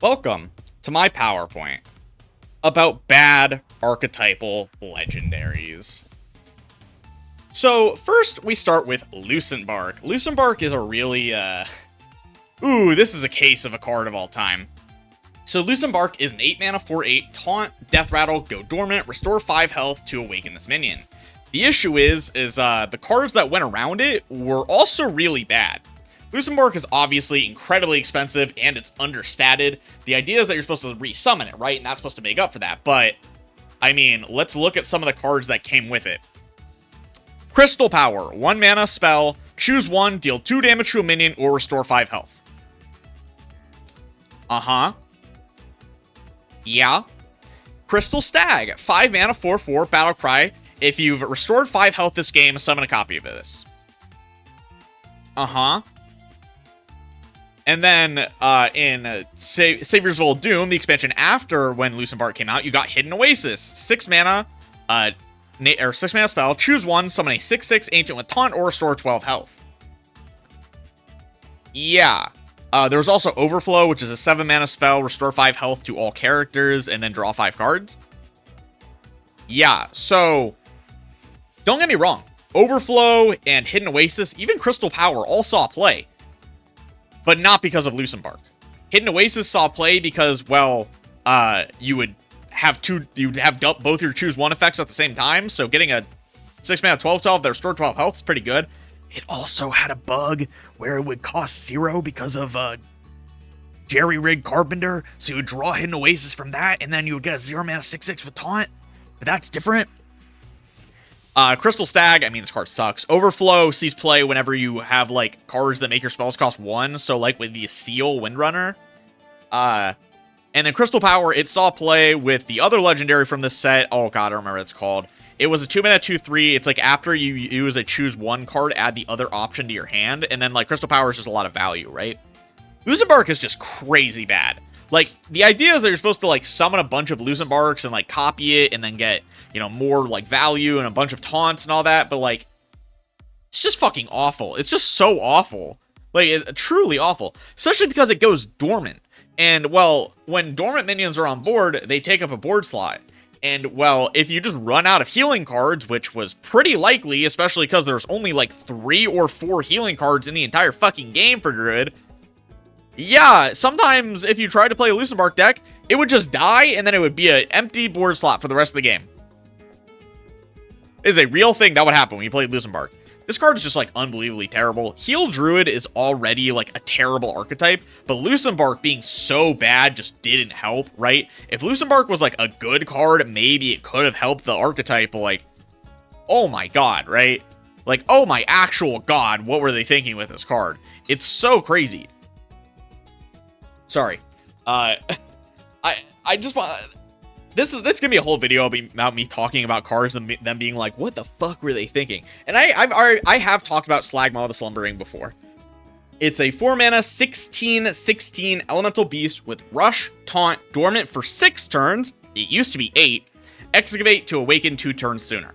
Welcome to my PowerPoint about bad archetypal legendaries. So first we start with Lucent Bark. Lucent Bark is a really, this is a case of a card of all time. So Lucent Bark is an 8-mana 4/8 taunt, death rattle, go dormant, restore 5 health to awaken this minion. The issue is the cards that went around it were also really bad. Lucent Bark is obviously incredibly expensive and it's understated. The idea is that you're supposed to resummon it, right? And that's supposed to make up for that. But, I mean, let's look at some of the cards that came with it. Crystal Power, 1 mana spell, choose 1, deal 2 damage to a minion, or restore 5 health. Yeah. Crystal Stag, 5 mana 4/4 battle cry. If you've restored 5 health this game, summon a copy of this. And then in Saviors of Old Doom, the expansion after when Lucent Bark came out, you got Hidden Oasis, 6 mana, 6 mana spell, choose 1, summon a 6/6 ancient with taunt, or restore 12 health. Yeah. There was also Overflow, which is a 7 mana spell, restore 5 health to all characters, and then draw 5 cards. Yeah, so don't get me wrong. Overflow and Hidden Oasis, even Crystal Power, all saw play. But not because of Lucent Bark. Hidden Oasis saw play because, well, you would have both your choose 1 effects at the same time. So getting a 6 mana 12/12 that restore 12 health is pretty good. It also had a bug where it would cost 0 because of Jerry Rig Carpenter. So you would draw Hidden Oasis from that, and then you would get a 0 mana 6/6 with taunt. But that's different. Crystal Stag, I mean, this card sucks. Overflow sees play whenever you have, like, cards that make your spells cost 1. So, like, with the Seal Windrunner. And then Crystal Power, it saw play with the other legendary from this set. Oh, God, I don't remember what it's called. It was a 2 mana 2/3. It's, like, after you use a choose 1 card, add the other option to your hand. And then, like, Crystal Power is just a lot of value, right? Lucent Bark is just crazy bad. Like, the idea is that you're supposed to, like, summon a bunch of Lucent Barks and, like, copy it and then get, you know, more, like, value and a bunch of taunts and all that. But, like, it's just fucking awful. It's just so awful. Like, it's truly awful. Especially because it goes dormant. And, well, when dormant minions are on board, they take up a board slot. And, well, if you just run out of healing cards, which was pretty likely, especially because there's only, like, 3 or 4 healing cards in the entire fucking game for Druid. Yeah, sometimes if you try to play a Lucent Bark deck, it would just die, and then it would be an empty board slot for the rest of the game. It is a real thing that would happen when you play Lucent Bark. This card is just, like, unbelievably terrible. Heal Druid is already, like, a terrible archetype, but Lucent Bark being so bad just didn't help, right? If Lucent Bark was, like, a good card, maybe it could have helped the archetype, but, like, oh my god, right? Like, oh my actual god, what were they thinking with this card? It's so crazy. Sorry. I just want... This is gonna be a whole video about me talking about cards and them being like, what the fuck were they thinking? And I have talked about Slagma the Slumbering before. It's a 4 mana 16/16 elemental beast with rush, taunt, dormant for 6 turns. It used to be 8. Excavate to awaken 2 turns sooner.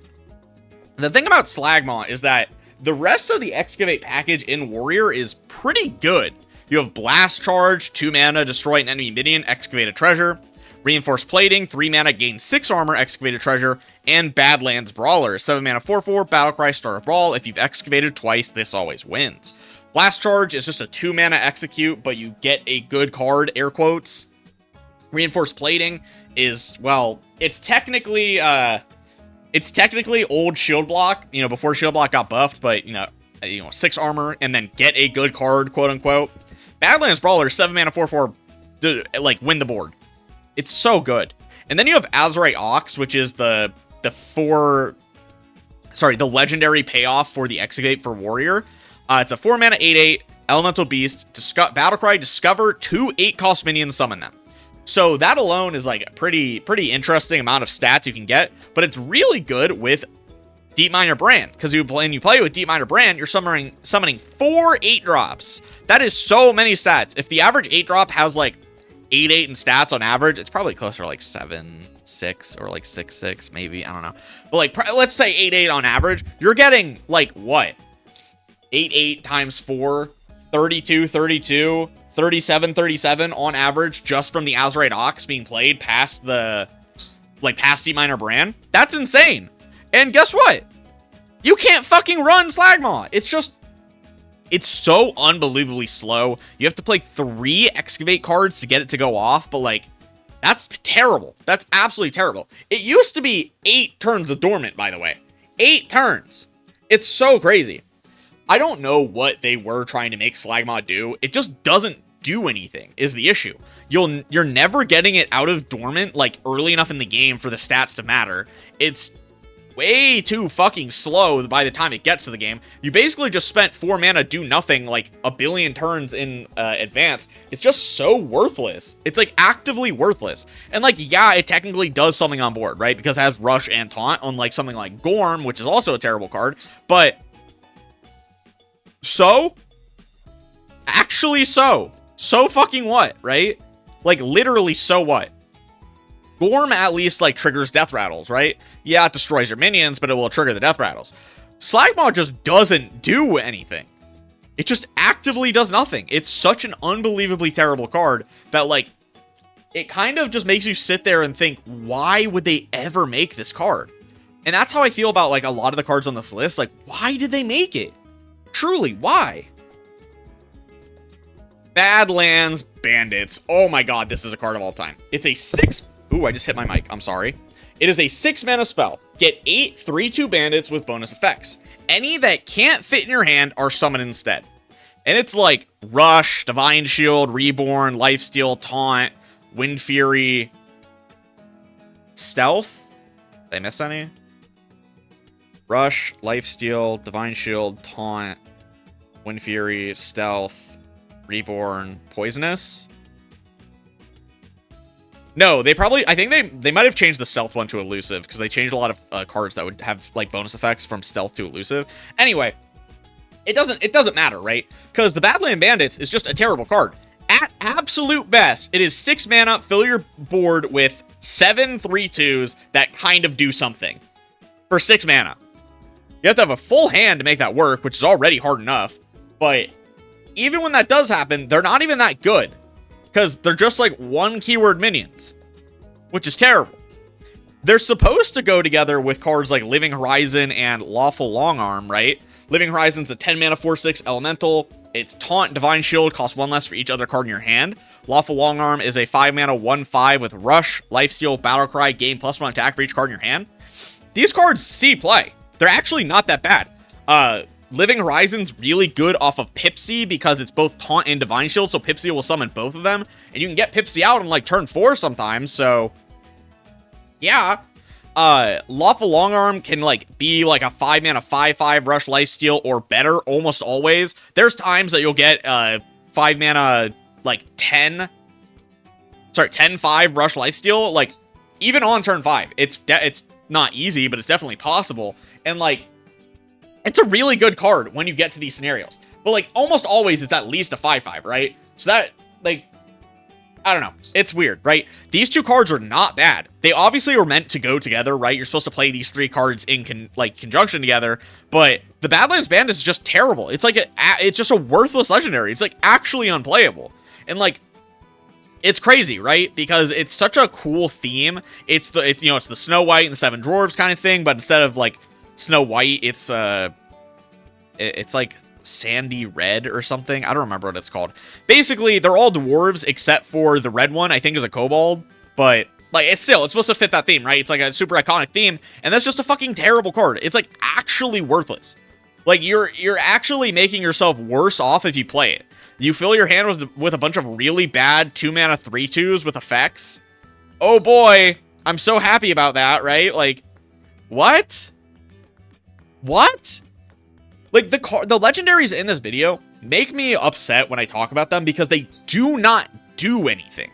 The thing about Slagma is that the rest of the Excavate package in Warrior is pretty good. You have Blast Charge, 2 mana, destroy an enemy minion, excavate a treasure. Reinforced Plating, 3 mana, gain 6 armor, excavate a treasure. And Badlands Brawler, 7 mana 4/4, battlecry, start a brawl. If you've excavated twice, this always wins. Blast Charge is just a 2 mana execute, but you get a good card, air quotes. Reinforced Plating is, well, it's technically old Shield Block, you know, before Shield Block got buffed, but, you know, 6 armor, and then get a good card, quote unquote. Badlands Brawler, 7 mana 4/4, like, win the board. It's so good. And then you have Azurite Ox, which is the legendary payoff for the Excavate for Warrior. It's a 4 mana 8/8 elemental beast. Battlecry, discover 2 8-cost minions, summon them. So that alone is like a pretty interesting amount of stats you can get, but it's really good with Deep Miner Brand, because when you play with Deep Miner Brand, you're summoning 4 8-drops. That is so many stats. If the average 8-drop has like 8/8 in stats on average, it's probably closer to like 7/6 or like 6/6 maybe, I don't know. But like, let's say 8/8 on average, you're getting like what? 8/8 times 4, 32, 37 on average just from the Azurite Ox being played past the, like, past D minor brand. That's insane. And guess what? You can't fucking run Slagmaw. It's just, it's so unbelievably slow. You have to play 3 Excavate cards to get it to go off, but, like, that's terrible. That's absolutely terrible. It used to be 8 turns of Dormant, by the way. 8 turns. It's so crazy. I don't know what they were trying to make Slagmaw do. It just doesn't do anything, is the issue. You're never getting it out of Dormant, like, early enough in the game for the stats to matter. It's way too fucking slow by the time it gets to the game. You basically just spent 4 mana, do nothing, like, a billion turns in advance. It's just so worthless. It's, like, actively worthless. And, like, yeah, it technically does something on board, right? Because it has Rush and Taunt, unlike something like Gorm, which is also a terrible card. But, so? Actually so. So fucking what, right? Like, literally, so what? Gorm at least, like, triggers death rattles, right? Yeah, it destroys your minions, but it will trigger the death rattles. Slagmaw just doesn't do anything. It just actively does nothing. It's such an unbelievably terrible card that, like, it kind of just makes you sit there and think, why would they ever make this card? And that's how I feel about, like, a lot of the cards on this list. Like, why did they make it? Truly, why? Badlands Bandits. Oh my god, this is a card of all time. It's a 6... Ooh, I just hit my mic. I'm sorry. It is a 6 mana spell. Get 8 3/2 bandits with bonus effects. Any that can't fit in your hand are summoned instead. And it's like Rush, Divine Shield, Reborn, Lifesteal, Taunt, Wind Fury, Stealth. Did I miss any? Rush, Lifesteal, Divine Shield, Taunt, Wind Fury, Stealth, Reborn, Poisonous. No, they probably, I think they might have changed the stealth one to elusive, because they changed a lot of cards that would have, like, bonus effects from stealth to elusive. Anyway, it doesn't matter, right? Because the Badland Bandits is just a terrible card. At absolute best, it is 6 mana, fill your board with 7 3/2s that kind of do something. For 6 mana. You have to have a full hand to make that work, which is already hard enough. But even when that does happen, they're not even that good. Because they're just like 1 keyword minions, which is terrible. They're supposed to go together with cards like Living Horizon and Lawful Longarm, right? Living Horizon's a 10 mana 4/6 elemental. Its Taunt, Divine Shield costs 1 less for each other card in your hand. Lawful Longarm is a 5 mana 1/5 with Rush, Lifesteal, Battlecry, gain +1 attack for each card in your hand. These cards see play. They're actually not that bad. Living Horizon's really good off of Pipsy because it's both Taunt and Divine Shield, so Pipsy will summon both of them. And you can get Pipsy out on, like, turn 4 sometimes, so... yeah. Lawful Longarm can, like, be, like, a 5 mana 5/5 Rush Lifesteal or better almost always. There's times that you'll get 5 mana, like, 10... sorry, 10/5 Rush Lifesteal, like, even on turn 5. It's not easy, but it's definitely possible. And, like... it's a really good card when you get to these scenarios. But, like, almost always it's at least a 5/5, right? So that, like, I don't know. It's weird, right? These 2 cards are not bad. They obviously were meant to go together, right? You're supposed to play these 3 cards in, conjunction together. But the Badlands Bandits is just terrible. It's like, it's just a worthless legendary. It's, like, actually unplayable. And, like, it's crazy, right? Because it's such a cool theme. It's the Snow White and the 7 Dwarves kind of thing, but instead of, like, Snow White, it's like Sandy Red or something. I don't remember what it's called. Basically, they're all dwarves except for the red one, I think is a kobold. But, like, it's supposed to fit that theme, right? It's like a super iconic theme, and that's just a fucking terrible card. It's, like, actually worthless. Like, you're actually making yourself worse off if you play it. You fill your hand with a bunch of really bad 2 mana 3/2s with effects. Oh boy, I'm so happy about that, right? Like, what? What? Like, the legendaries in this video make me upset when I talk about them because they do not do anything.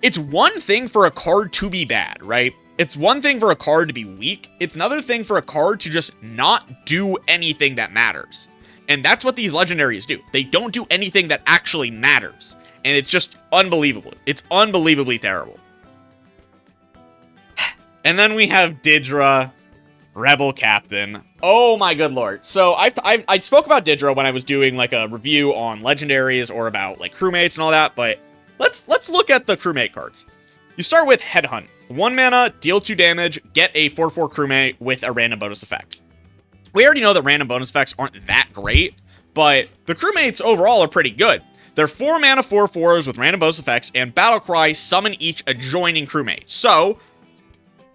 It's one thing for a card to be bad, right? It's one thing for a card to be weak. It's another thing for a card to just not do anything that matters. And that's what these legendaries do. They don't do anything that actually matters. And it's just unbelievable. It's unbelievably terrible. And then we have Didra, Rebel Captain. Oh my good lord. So I spoke about Didra when I was doing like a review on Legendaries or about like Crewmates and all that, but let's look at the Crewmate cards. You start with Headhunt. 1 mana, deal 2 damage, get a 4/4 Crewmate with a random bonus effect. We already know that random bonus effects aren't that great, but the Crewmates overall are pretty good. They're 4 mana 4/4s with random bonus effects, and Battlecry summon each adjoining Crewmate. So,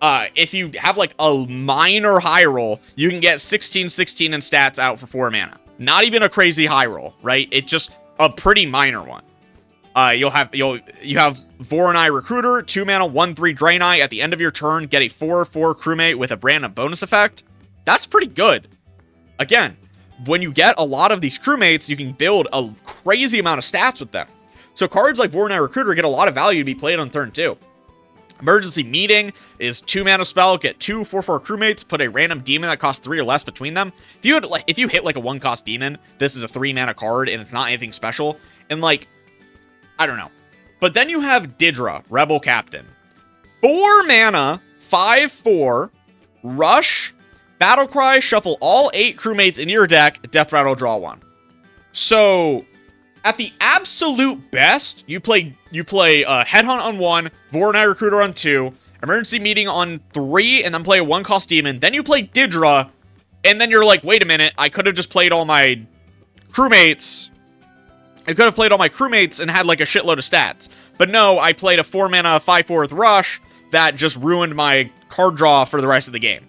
if you have like a minor high roll, you can get 16/16 in stats out for 4 mana. Not even a crazy high roll, right? It's just a pretty minor one. You have Voronai Recruiter, 2 mana 1/3 Draenei. At the end of your turn, get a 4/4 Crewmate with a random bonus effect. That's pretty good. Again, when you get a lot of these Crewmates, you can build a crazy amount of stats with them. So cards like Voronai Recruiter get a lot of value to be played on turn 2. Emergency Meeting is 2 mana spell, get 2 4/4 Crewmates, put a random demon that costs 3 or less between them. If you hit like a 1-cost demon, this is a 3 mana card and it's not anything special. And like, I don't know. But then you have Didra, Rebel Captain. 4 mana, 5/4, rush, Battlecry, shuffle all 8 Crewmates in your deck, Death Rattle, draw 1. So, at the absolute best, you play Headhunt on 1, Voronai Recruiter on 2, Emergency Meeting on 3, and then play a 1-cost demon. Then you play Didra, and then you're like, wait a minute, I could have just played all my Crewmates. I could have played all my Crewmates and had like a shitload of stats. But no, I played a 4 mana 5/4 rush that just ruined my card draw for the rest of the game.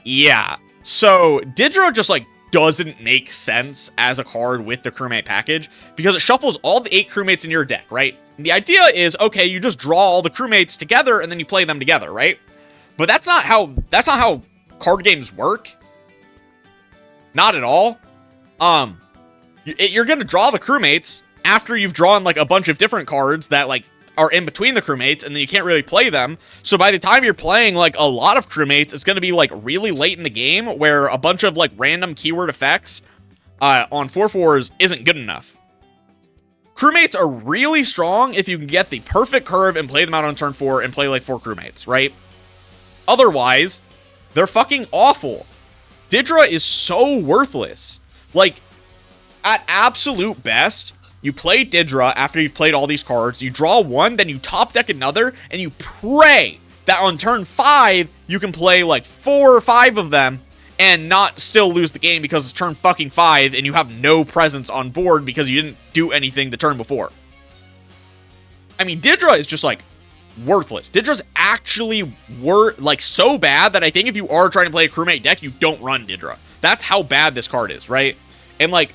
Yeah, so Didra just like doesn't make sense as a card with the Crewmate package because it shuffles all the 8 Crewmates in your deck, right? And the idea is, okay, you just draw all the Crewmates together and then you play them together, right? But that's not how card games work. Not at all. You're gonna draw the Crewmates after you've drawn like a bunch of different cards that like are in between the Crewmates, and then you can't really play them. So by the time you're playing like a lot of Crewmates, it's going to be like really late in the game where a bunch of like random keyword effects on 4/4s isn't good enough. Crewmates are really strong if you can get the perfect curve and play them out on turn 4 and play like 4 Crewmates, right? Otherwise, they're fucking awful. Didra is so worthless. Like, at absolute best, you play Didra after you've played all these cards, you draw 1, then you top deck another, and you pray that on turn 5, you can play like 4 or 5 of them and not still lose the game because it's turn fucking 5 and you have no presence on board because you didn't do anything the turn before. I mean, Didra is just like worthless. Didra's actually like so bad that I think if you are trying to play a Crewmate deck, you don't run Didra. That's how bad this card is, right? And like,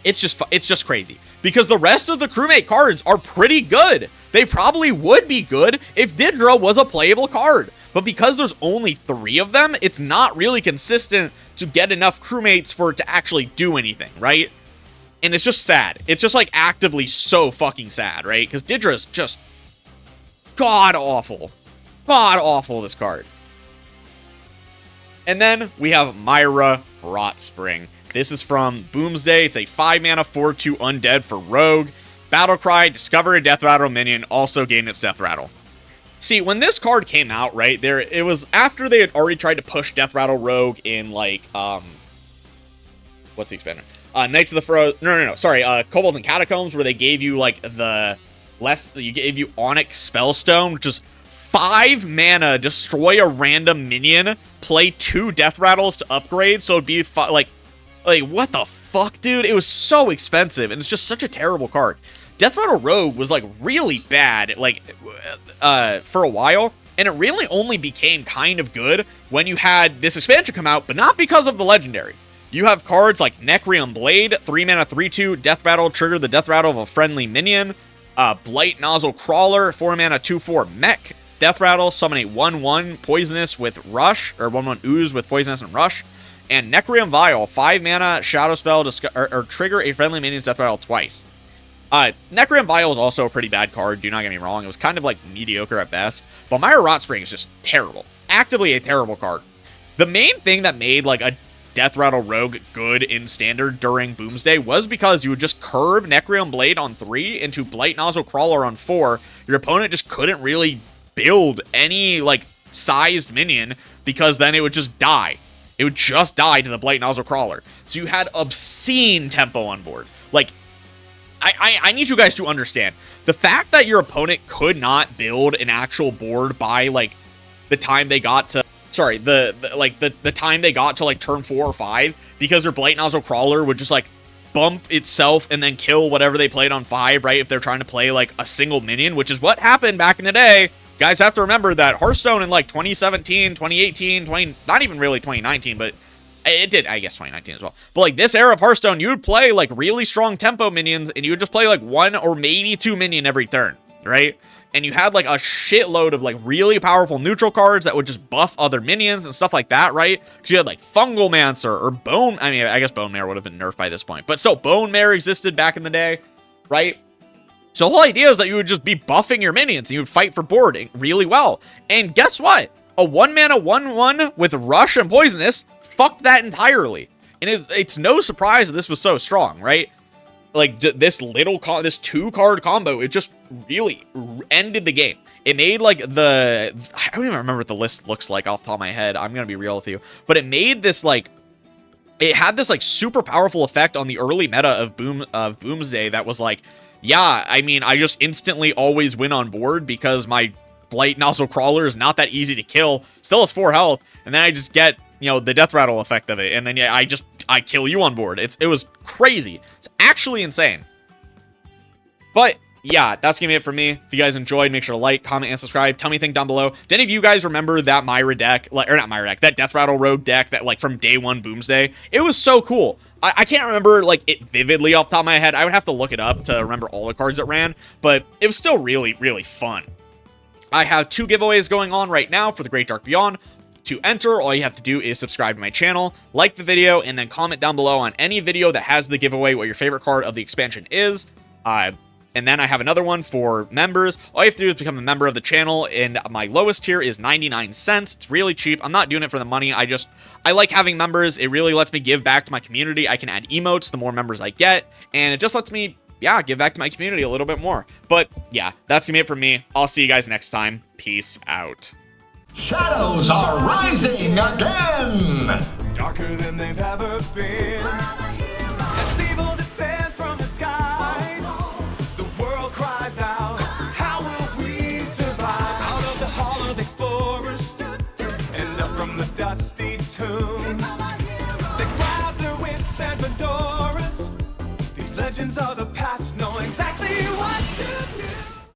it's just crazy because the rest of the Crewmate cards are pretty good. They probably would be good if Didra was a playable card. But because there's only 3 of them, it's not really consistent to get enough Crewmates for it to actually do anything, right? And it's just sad. It's just like actively so fucking sad, right? Because Didra is just god-awful. God-awful, this card. And then we have Myra Rotring. This is from Boomsday. It's a 5 mana 4/2 undead for Rogue. Battlecry, discover a Death Rattle minion, also gain its Death Rattle. See, when this card came out, right, it was after they had already tried to push Death Rattle Rogue in, like, what's the expander? Knights of the Kobolds and Catacombs, where they gave you, like, you gave you Onyx Spellstone, which is 5 mana, destroy a random minion, play 2 Death Rattles to upgrade, so it'd be, like, what the fuck, dude? It was so expensive, and it's just such a terrible card. Death Rattle Rogue was, like, really bad, like, for a while, and it really only became kind of good when you had this expansion come out, but not because of the Legendary. You have cards like Necrium Blade, 3 mana 3/2, Death Rattle, trigger the Death Rattle of a friendly minion, Blight Nozzle Crawler, 4 mana 2/4 Mech, Death Rattle, summon a 1/1 Poisonous with Rush, or 1/1 Ooze with Poisonous and Rush, and Necrium Vial, 5 mana Shadow Spell, or trigger a friendly minion's Death Rattle twice. Necrium Vial is also a pretty bad card, do not get me wrong. It was kind of like mediocre at best, but Myra Rotring is just terrible. Actively a terrible card. The main thing that made like a Death Rattle Rogue good in Standard during Boomsday was because you would just curve Necrium Blade on 3 into Blight Nozzle Crawler on 4. Your opponent just couldn't really build any like sized minion, because then it would just die. It would just die to the Blight Nozzle Crawler. So you had obscene tempo on board. Like, I need you guys to understand. The fact that your opponent could not build an actual board by, like, the time they got to... Sorry, the time they got to, like, turn 4 or 5, because their Blight Nozzle Crawler would just, like, bump itself and then kill whatever they played on 5, right? If they're trying to play, like, a single minion, which is what happened back in the day. Guys have to remember that Hearthstone in, like, 2017, 2018, not even really 2019, but it did, I guess, 2019 as well. But, like, this era of Hearthstone, you would play, like, really strong tempo minions, and you would just play, like, 1 or maybe 2 minion every turn, right? And you had, like, a shitload of, like, really powerful neutral cards that would just buff other minions and stuff like that, right? Because you had, like, Fungal Mancer or Bone... I mean, I guess Bone Mare would have been nerfed by this point. But still, Bone Mare existed back in the day, right? So the whole idea is that you would just be buffing your minions and you would fight for boarding really well. And guess what? A 1-mana 1/1 with Rush and Poisonous fucked that entirely. And it's no surprise that this was so strong, right? Like, this this 2-card combo, it just really ended the game. It made, like, I don't even remember what the list looks like off the top of my head. I'm gonna be real with you. But it made this, like, it had this, like, super powerful effect on the early meta of Boomsday that was like, yeah, I mean, I just instantly always win on board because my Blight Nozzle Crawler is not that easy to kill. Still has 4 health, and then I just get, you know, the death rattle effect of it, and then yeah, I kill you on board. It was crazy. It's actually insane. But yeah, that's gonna be it for me. If you guys enjoyed, make sure to like, comment, and subscribe. Tell me anything down below. Do any of you guys remember that Myra deck, or not Myra deck, that Death Rattle Rogue deck that, like, from day 1 Boomsday? It was so cool. I can't remember, like, it vividly off the top of my head. I would have to look it up to remember all the cards it ran, but it was still really, really fun. I have 2 giveaways going on right now for the Great Dark Beyond. To enter, all you have to do is subscribe to my channel, like the video, and then comment down below on any video that has the giveaway what your favorite card of the expansion is. And then I have another one for members. All you have to do is become a member of the channel, and my lowest tier is 99 cents. It's really cheap. I'm not doing it for the money. I like having members. It really lets me give back to my community. I can add emotes the more members I get, and it just lets me, yeah, give back to my community a little bit more. But yeah, that's gonna be it for me. I'll see you guys next time. Peace out. Shadows are rising again! Darker than they've ever been. As evil descends from the skies, the world cries out, how will we survive? Out of the hall of explorers, and up from the dusty tomb. They grab their whips and fedoras. These legends are the